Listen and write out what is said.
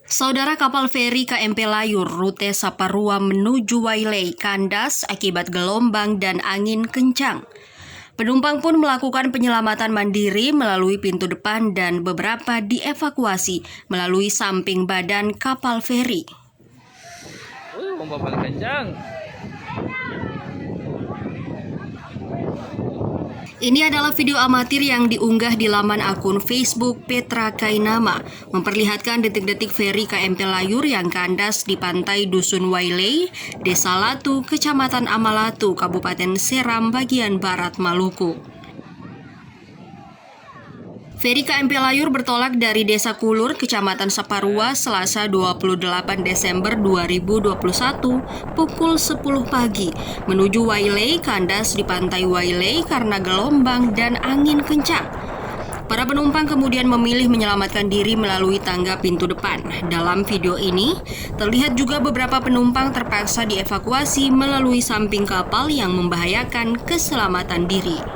Saudara, kapal feri KMP Layur rute Saparua menuju Wailei kandas akibat gelombang dan angin kencang. Penumpang pun melakukan penyelamatan mandiri melalui pintu depan dan beberapa dievakuasi melalui samping badan kapal feri. Ombak paling kencang. Ini adalah video amatir yang diunggah di laman akun Facebook Petra Kainama, memperlihatkan detik-detik feri KMP Layur yang kandas di pantai Dusun Wailei, Desa Latu, Kecamatan Amalatu, Kabupaten Seram, bagian barat Maluku. Feri KMP Layur bertolak dari Desa Kulur, Kecamatan Saparua, Selasa 28 Desember 2021, pukul 10 pagi, menuju Wailei, kandas di pantai Wailei karena gelombang dan angin kencang. Para penumpang kemudian memilih menyelamatkan diri melalui tangga pintu depan. Dalam video ini, terlihat juga beberapa penumpang terpaksa dievakuasi melalui samping kapal yang membahayakan keselamatan diri.